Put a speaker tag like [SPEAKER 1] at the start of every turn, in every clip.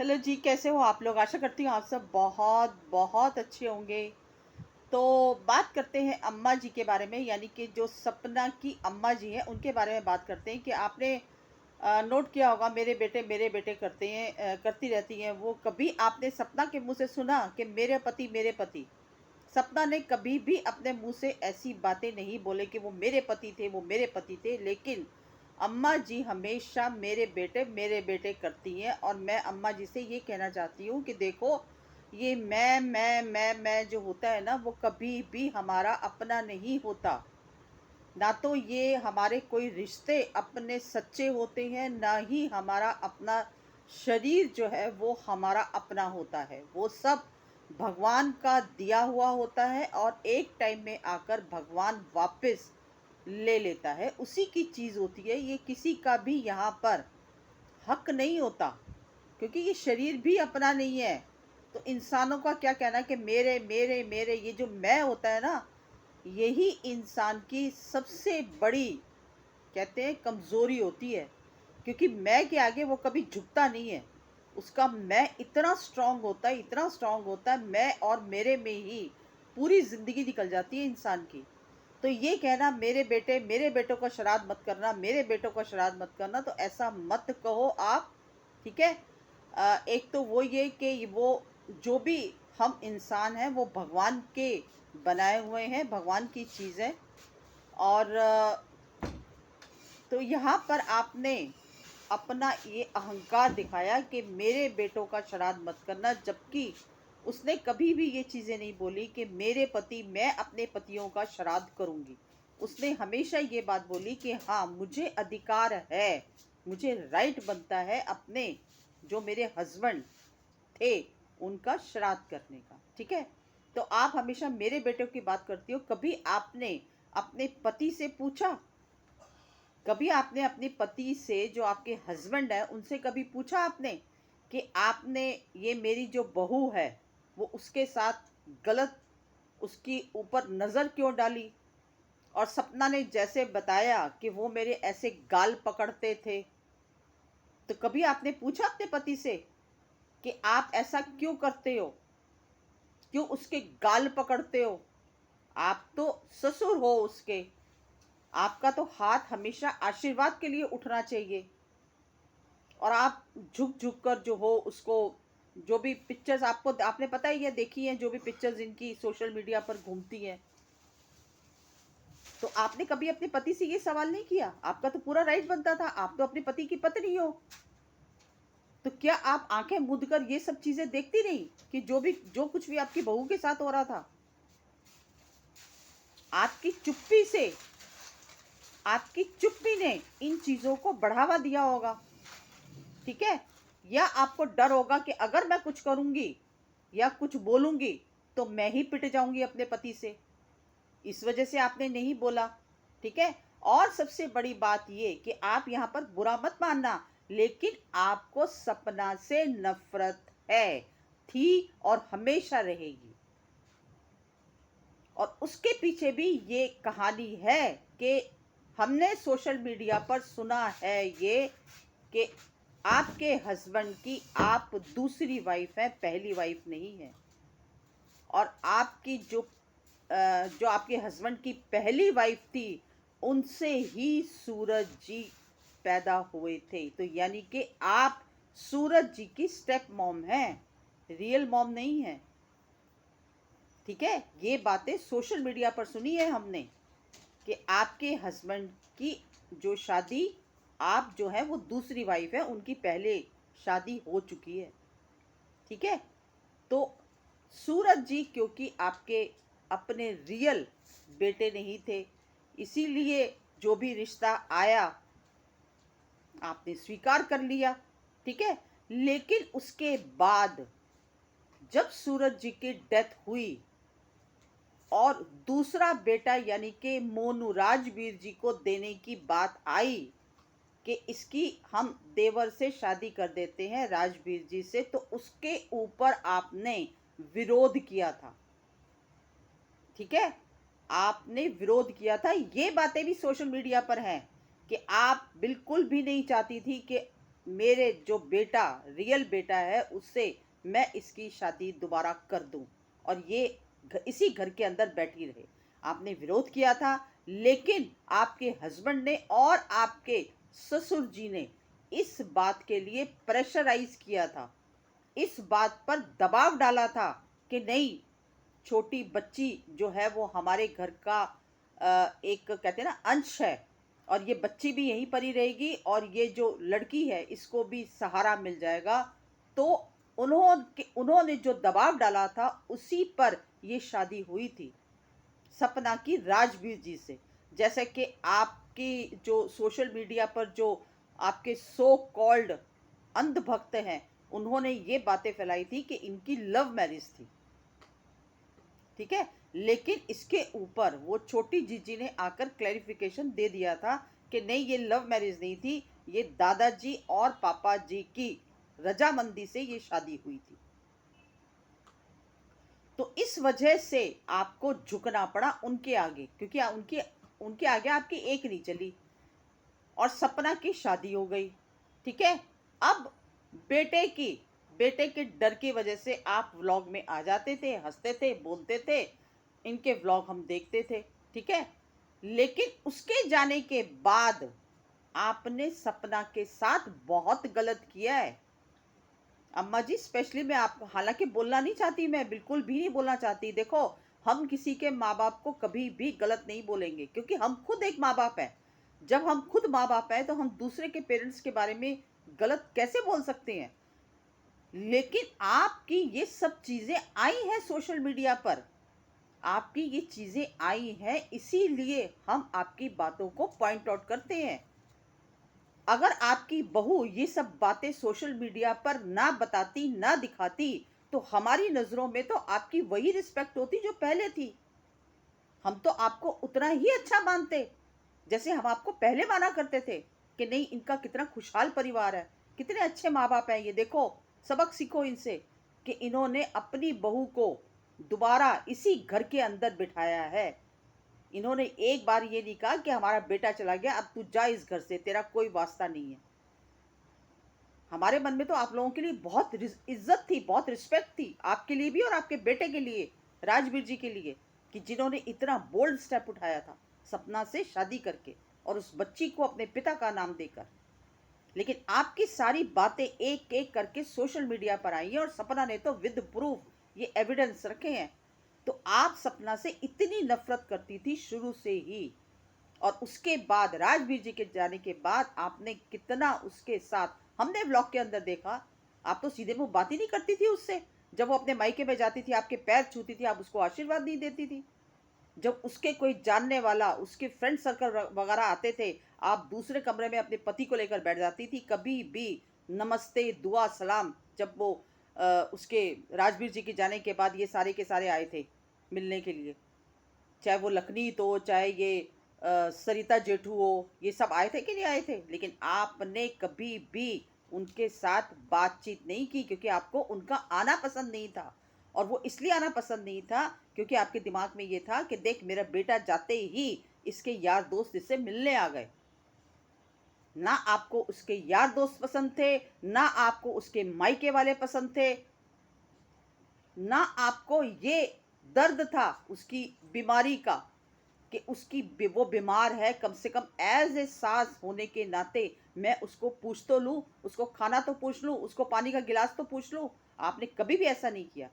[SPEAKER 1] Hello जी, कैसे हो आप लोग? आशा करती हूँ आप सब बहुत बहुत अच्छे होंगे। तो बात करते हैं अम्मा जी के बारे में, यानी कि जो सपना की अम्मा जी हैं उनके बारे में बात करते हैं कि आपने नोट किया होगा मेरे बेटे करते हैं, करती रहती हैं वो। कभी आपने सपना के मुंह से सुना कि मेरे पति? सपना ने कभी भी अपने मुंह से ऐसी बातें नहीं बोले कि वो मेरे पति थे, लेकिन अम्मा जी हमेशा मेरे बेटे करती हैं। और मैं अम्मा जी से ये कहना चाहती हूँ कि देखो, ये मैं जो होता है ना, वो कभी भी हमारा अपना नहीं होता। ना तो ये हमारे कोई रिश्ते अपने सच्चे होते हैं, ना ही हमारा अपना शरीर जो है वो हमारा अपना होता है। वो सब भगवान का दिया हुआ होता है और एक टाइम में आकर भगवान वापस ले लेता है, उसी की चीज़ होती है। ये किसी का भी यहाँ पर हक नहीं होता, क्योंकि ये शरीर भी अपना नहीं है। तो इंसानों का क्या कहना कि मेरे ये जो मैं होता है ना, यही इंसान की सबसे बड़ी, कहते हैं, कमज़ोरी होती है। क्योंकि मैं के आगे वो कभी झुकता नहीं है। उसका मैं इतना स्ट्रांग होता है, इतना स्ट्रांग होता है, मैं और मेरे में ही पूरी ज़िंदगी निकल जाती है इंसान की। तो ये कहना मेरे बेटों का श्राद्ध मत करना, मेरे बेटों का श्राद्ध मत करना, तो ऐसा मत कहो आप, ठीक है? एक तो वो ये कि वो जो भी हम इंसान हैं वो भगवान के बनाए हुए हैं, भगवान की चीज़ है। और तो यहाँ पर आपने अपना ये अहंकार दिखाया कि मेरे बेटों का श्राद्ध मत करना, जबकि उसने कभी भी ये चीज़ें नहीं बोली कि मैं अपने पतियों का श्राद्ध करूँगी। उसने हमेशा ये बात बोली कि हाँ, मुझे अधिकार है, मुझे राइट बनता है अपने जो मेरे हस्बैंड थे उनका श्राद्ध करने का, ठीक है? तो आप हमेशा मेरे बेटों की बात करती हो, कभी आपने अपने पति से पूछा? कभी आपने अपने पति से, जो आपके हस्बैंड है, उनसे कभी पूछा आपने कि आपने ये मेरी जो बहू है वो उसके साथ गलत, उसकी ऊपर नज़र क्यों डाली? और सपना ने जैसे बताया कि वो मेरे ऐसे गाल पकड़ते थे, तो कभी आपने पूछा अपने पति से कि आप ऐसा क्यों करते हो, क्यों उसके गाल पकड़ते हो? आप तो ससुर हो उसके, आपका तो हाथ हमेशा आशीर्वाद के लिए उठना चाहिए। और आप झुक झुक कर जो हो उसको, जो भी पिक्चर्स आपको, आपने पता ही है, देखी है जो भी पिक्चर्स इनकी सोशल मीडिया पर घूमती हैं, तो आपने कभी अपने पति से ये सवाल नहीं किया? आपका तो पूरा राइट बनता था, आप तो अपने पति की पत्नी हो। तो क्या आप आंखें मूंद कर ये सब चीजें देखती रही कि जो कुछ भी आपकी बहू के साथ हो रहा था? आपकी चुप्पी से, आपकी चुप्पी ने इन चीजों को बढ़ावा दिया होगा, ठीक है? या आपको डर होगा कि अगर मैं कुछ करूंगी या कुछ बोलूंगी तो मैं ही पिट जाऊंगी अपने पति से, इस वजह से आपने नहीं बोला, ठीक है? और सबसे बड़ी बात ये कि आप यहां पर बुरा मत मानना, लेकिन आपको सपना से नफरत है, थी और हमेशा रहेगी। और उसके पीछे भी ये कहानी है कि हमने सोशल मीडिया पर सुना है ये कि आपके हस्बैंड की आप दूसरी वाइफ है, पहली वाइफ नहीं है। और आपकी जो आपके हस्बैंड की पहली वाइफ थी, उनसे ही सूरज जी पैदा हुए थे। तो यानी कि आप सूरज जी की स्टेप मॉम हैं, रियल मॉम नहीं है, ठीक है? ये बातें सोशल मीडिया पर सुनी है हमने कि आपके हस्बैंड की जो शादी, आप जो है वो दूसरी वाइफ है, उनकी पहले शादी हो चुकी है, ठीक है? तो सूरज जी क्योंकि आपके अपने रियल बेटे नहीं थे, इसीलिए जो भी रिश्ता आया आपने स्वीकार कर लिया, ठीक है? लेकिन उसके बाद जब सूरज जी की डेथ हुई और दूसरा बेटा यानी कि मोनू राजवीर जी को देने की बात आई कि इसकी हम देवर से शादी कर देते हैं, राजवीर जी से, तो उसके ऊपर आपने विरोध किया था, ठीक है? आपने विरोध किया था। ये बातें भी सोशल मीडिया पर हैं कि आप बिल्कुल भी नहीं चाहती थी कि मेरे जो बेटा, रियल बेटा है, उससे मैं इसकी शादी दोबारा कर दूं और ये इसी घर के अंदर बैठी रहे। आपने विरोध किया था, लेकिन आपके हस्बैंड ने और आपके ससुर जी ने इस बात के लिए प्रेशराइज किया था, इस बात पर दबाव डाला था कि नहीं, छोटी बच्ची जो है वो हमारे घर का एक कहते हैं ना अंश है, और ये बच्ची भी यहीं पर ही रहेगी और ये जो लड़की है इसको भी सहारा मिल जाएगा। तो उन्होंने जो दबाव डाला था उसी पर ये शादी हुई थी सपना की राजवीर जी से। जैसे कि आपकी जो सोशल मीडिया पर जो आपके सो कॉल्ड अंधभक्त हैं, उन्होंने ये बातें फैलाई थी कि इनकी लव मैरिज थी, ठीक है। लेकिन इसके ऊपर वो छोटी जीजी ने आकर क्लैरिफिकेशन दे दिया था कि नहीं, ये लव मैरिज नहीं थी, ये दादाजी और पापा जी की रजामंदी से ये शादी हुई थी। तो इस वजह से आपको झुकना पड़ा उनके आगे, क्योंकि उनके उनके आगे आपकी एक नहीं चली और सपना की शादी हो गई, ठीक है। अब बेटे की बेटे के डर की वजह से आप व्लॉग में आ जाते थे, हंसते थे, बोलते थे, इनके व्लॉग हम देखते थे, ठीक है। लेकिन उसके जाने के बाद आपने सपना के साथ बहुत गलत किया है अम्मा जी। स्पेशली मैं आप, हालांकि बोलना नहीं चाहती, मैं बिल्कुल भी नहीं बोलना चाहती। देखो, हम किसी के माँ बाप को कभी भी गलत नहीं बोलेंगे, क्योंकि हम खुद एक माँ बाप हैं। जब हम खुद माँ बाप हैं तो हम दूसरे के पेरेंट्स के बारे में गलत कैसे बोल सकते हैं। लेकिन आपकी ये सब चीजें आई हैं सोशल मीडिया पर, आपकी ये चीजें आई हैं, इसीलिए हम आपकी बातों को पॉइंट आउट करते हैं। अगर आपकी बहू ये सब बातें सोशल मीडिया पर ना बताती, ना दिखाती, तो हमारी नजरों में तो आपकी वही रिस्पेक्ट होती जो पहले थी। हम तो आपको उतना ही अच्छा मानते जैसे हम आपको पहले माना करते थे कि नहीं, इनका कितना खुशहाल परिवार है, कितने अच्छे माँ बाप हैं, ये देखो, सबक सीखो इनसे कि इन्होंने अपनी बहू को दोबारा इसी घर के अंदर बिठाया है। इन्होंने एक बार ये नहीं कहा कि हमारा बेटा चला गया, अब तू जा इस घर से, तेरा कोई वास्ता नहीं है। हमारे मन में तो आप लोगों के लिए बहुत इज्जत थी, बहुत रिस्पेक्ट थी, आपके लिए भी और आपके बेटे के लिए, राजवीर जी के लिए, कि जिन्होंने इतना बोल्ड स्टेप उठाया था सपना से शादी करके और उस बच्ची को अपने पिता का नाम देकर। लेकिन आपकी सारी बातें एक एक करके सोशल मीडिया पर आई हैं और सपना ने तो विद प्रूफ ये एविडेंस रखे हैं। तो आप सपना से इतनी नफरत करती थी शुरू से ही, और उसके बाद राजवीर जी के जाने के बाद आपने कितना उसके साथ, हमने व्लॉग के अंदर देखा, आप तो सीधे मुंह बात ही नहीं करती थी उससे। जब वो अपने मायके में जाती थी, आपके पैर छूती थी, आप उसको आशीर्वाद नहीं देती थी। जब उसके कोई जानने वाला, उसके फ्रेंड सर्कल वगैरह आते थे, आप दूसरे कमरे में अपने पति को लेकर बैठ जाती थी। कभी भी नमस्ते, दुआ, सलाम, जब वो उसके राजवीर जी के जाने के बाद ये सारे के सारे आए थे मिलने के लिए, चाहे वो लखनीत हो, चाहे ये सरिता जेठू हो, ये सब आए थे कि नहीं आए थे। लेकिन आपने कभी भी उनके साथ बातचीत नहीं की, क्योंकि आपको उनका आना पसंद नहीं था। और वो इसलिए आना पसंद नहीं था क्योंकि आपके दिमाग में ये था कि देख, मेरा बेटा जाते ही इसके यार दोस्त इससे मिलने आ गए। ना आपको उसके यार दोस्त पसंद थे, ना आपको उसके मायके वाले पसंद थे, ना आपको ये दर्द था उसकी बीमारी का कि वो बीमार है। कम से कम एज ए सास होने के नाते मैं उसको पूछ तो लूँ, उसको खाना तो पूछ लूँ, उसको पानी का गिलास तो पूछ लूँ। आपने कभी भी ऐसा नहीं किया।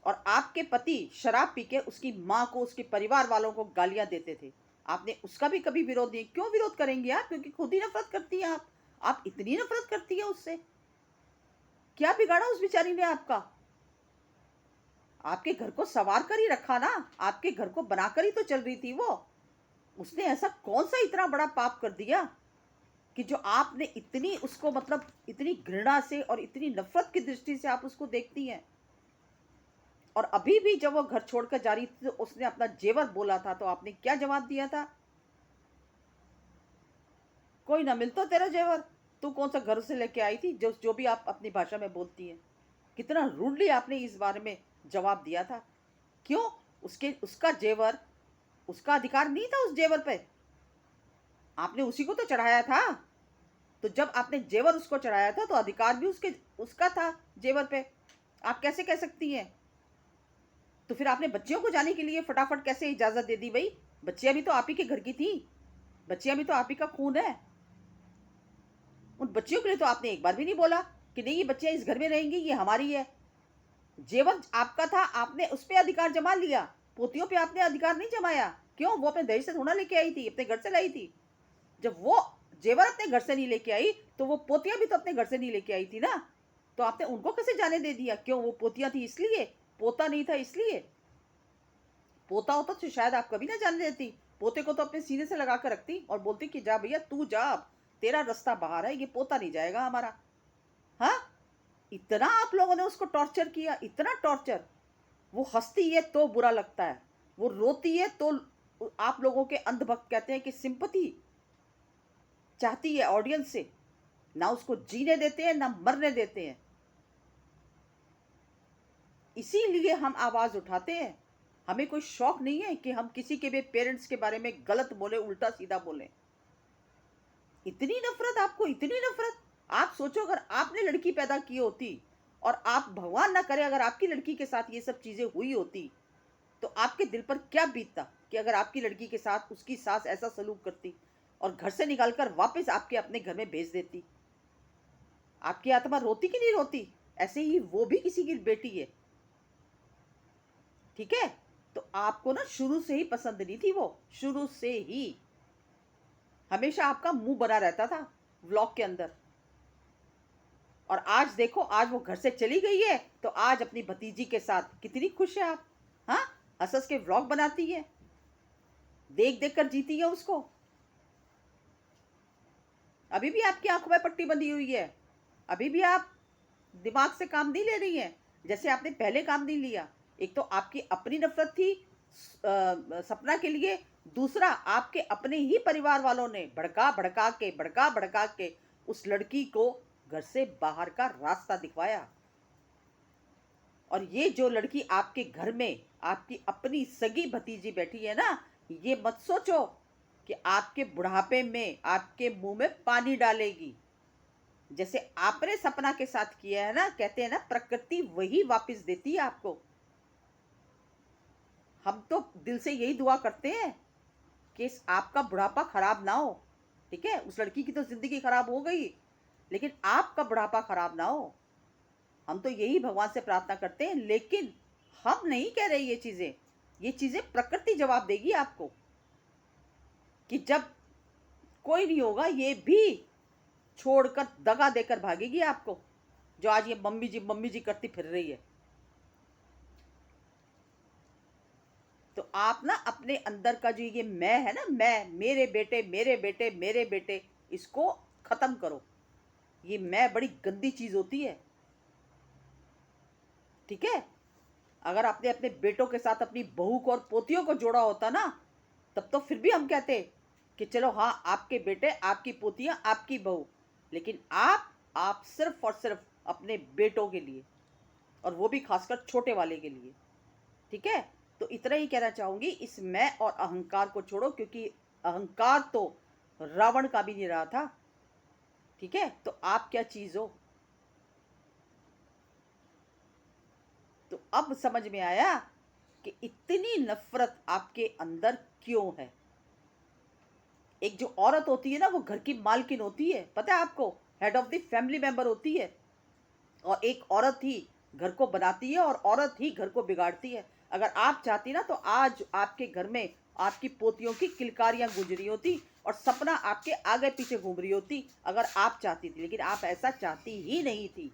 [SPEAKER 1] और आपके पति शराब पी के उसकी माँ को, उसके परिवार वालों को गालियां देते थे, आपने उसका भी कभी विरोध नहीं। क्यों विरोध करेंगे आप? क्योंकि खुद ही नफरत करती है आप इतनी नफरत करती है उससे। क्या बिगाड़ा उस बेचारी ने आपका? आपके घर को संवार कर ही रखा ना, आपके घर को बनाकर ही तो चल रही थी वो। उसने ऐसा कौन सा इतना बड़ा पाप कर दिया कि जो आपने इतनी उसको, मतलब इतनी घृणा से और इतनी नफरत की दृष्टि से आप उसको देखती हैं। और अभी भी जब वो घर छोड़कर जा रही थी तो उसने अपना जेवर बोला था, तो आपने क्या जवाब दिया था? कोई ना मिलता तेरा जेवर, तू कौन सा घर से लेके आई थी, जो जो भी आप अपनी भाषा में बोलती हैं। कितना रूडली आपने इस बारे में जवाब दिया था। क्यों? उसका जेवर, उसका अधिकार नहीं था उस जेवर पे। आपने उसी को तो चढ़ाया था। तो जब आपने जेवर उसको चढ़ाया था तो अधिकार भी उसका था जेवर पे। आप कैसे कह सकती हैं? तो फिर आपने बच्चियों को जाने के लिए फटाफट कैसे इजाजत दे दी भाई? बच्चियां भी तो आप ही के घर की थी, बच्चियां भी तो आप ही का खून है। उन बच्चियों के लिए तो आपने एक बार भी नहीं बोला कि नहीं, ये बच्चियां इस घर में रहेंगी, ये हमारी है। जेवर आपका था, आपने उस पे अधिकार जमा लिया, पोतियों पे आपने अधिकार नहीं जमाया। क्यों? वो अपने दहेज से थोड़ा लेके आई थी, अपने घर से लाई थी। जब वो जेवर अपने घर से नहीं लेके आई तो वो पोतियां भी तो अपने घर से नहीं लेके आई थी ना। तो आपने उनको कैसे जाने दे दिया? क्यों? वो पोतियां थी इसलिए? पोता नहीं था इसलिए? पोता होता तो शायद आप कभी ना जाने देती। पोते को तो अपने सीने से लगा कर रखती और बोलती कि जा भैया तू जा, अब तेरा रास्ता बाहर है, ये पोता नहीं जाएगा हमारा। हाँ, इतना आप लोगों ने उसको टॉर्चर किया, इतना टॉर्चर। वो हंसती है तो बुरा लगता है, वो रोती है तो आप लोगों के अंधभक्त कहते हैं कि सिंपथी चाहती है ऑडियंस से। ना उसको जीने देते हैं ना मरने देते हैं। इसीलिए हम आवाज उठाते हैं। हमें कोई शौक नहीं है कि हम किसी के भी पेरेंट्स के बारे में गलत बोले, उल्टा सीधा बोले। इतनी नफरत आपको, इतनी नफरत। आप सोचो अगर आपने लड़की पैदा की होती और आप भगवान ना करे अगर आपकी लड़की के साथ ये सब चीजें हुई होती तो आपके दिल पर क्या बीतता कि अगर आपकी लड़की के साथ उसकी सास ऐसा सलूक करती और घर से निकालकर वापस आपके अपने घर में भेज देती। आपकी आत्मा रोती कि नहीं रोती? ऐसे ही वो भी किसी की बेटी है। ठीक है? तो आपको ना शुरू से ही पसंद नहीं थी वो, शुरू से ही हमेशा आपका मुंह बना रहता था व्लॉग के अंदर। और आज देखो, आज वो घर से चली गई है तो आज अपनी भतीजी के साथ कितनी खुश है आप। हाँ, हंस हंस के व्लॉग बनाती है, देख देख कर जीती है उसको। अभी भी आपकी आंखों में पट्टी बंधी हुई है, अभी भी आप दिमाग से काम नहीं ले रही हैं जैसे आपने पहले काम नहीं लिया। एक तो आपकी अपनी नफरत थी सपना के लिए, दूसरा आपके अपने ही परिवार वालों ने भड़का भड़का के उस लड़की को घर से बाहर का रास्ता दिखवाया। और ये जो लड़की आपके घर में आपकी अपनी सगी भतीजी बैठी है ना, ये मत सोचो कि आपके बुढ़ापे में आपके मुंह में पानी डालेगी। जैसे आपने सपना के साथ किया है ना, कहते हैं ना प्रकृति वही वापस देती है आपको। हम तो दिल से यही दुआ करते हैं कि आपका बुढ़ापा खराब ना हो। ठीक है, उस लड़की की तो जिंदगी खराब हो गई, लेकिन आपका बुढ़ापा खराब ना हो। हम तो यही भगवान से प्रार्थना करते हैं। लेकिन हम नहीं कह रहे ये चीजें प्रकृति जवाब देगी आपको कि जब कोई नहीं होगा ये भी छोड़कर दगा देकर भागेगी आपको, जो आज ये मम्मी जी करती फिर रही है। तो आप ना अपने अंदर का जो ये मैं है ना, मैं, मेरे बेटे मेरे बेटे मेरे बेटे, इसको खत्म करो। ये मैं बड़ी गंदी चीज होती है। ठीक है? अगर आपने अपने बेटों के साथ अपनी बहू को और पोतियों को जोड़ा होता ना, तब तो फिर भी हम कहते कि चलो हाँ, आपके बेटे आपकी पोतियां आपकी बहू। लेकिन आप सिर्फ और सिर्फ अपने बेटों के लिए, और वो भी खासकर छोटे वाले के लिए। ठीक है? तो इतना ही कहना चाहूंगी, इस मैं और अहंकार को छोड़ो, क्योंकि अहंकार तो रावण का भी नहीं रहा था। ठीक है? तो आप क्या चीज हो? तो अब समझ में आया कि इतनी नफरत आपके अंदर क्यों है। एक जो औरत होती है ना, वो घर की मालकिन होती है, पता है आपको, head of the family member होती है। और एक औरत ही घर को बनाती है और औरत ही घर को बिगाड़ती है। अगर आप चाहती ना तो आज आपके घर में आपकी पोतियों की किलकारियां गूंज रही होती और सपना आपके आगे पीछे घूम रही होती, अगर आप चाहती थी। लेकिन आप ऐसा चाहती ही नहीं थी,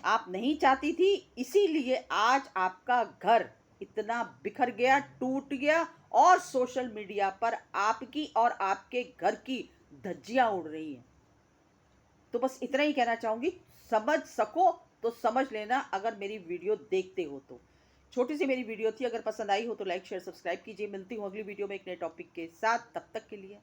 [SPEAKER 1] आप नहीं चाहती थी। इसीलिए आज आपका घर इतना बिखर गया, टूट गया, और सोशल मीडिया पर आपकी और आपके घर की धज्जियां उड़ रही हैं। तो बस इतना ही कहना चाहूंगी, समझ सको तो समझ लेना, अगर मेरी वीडियो देखते हो तो। छोटी सी मेरी वीडियो थी, अगर पसंद आई हो तो लाइक शेयर सब्सक्राइब कीजिए। मिलती हूँ अगली वीडियो में एक नए टॉपिक के साथ, तब तक के लिए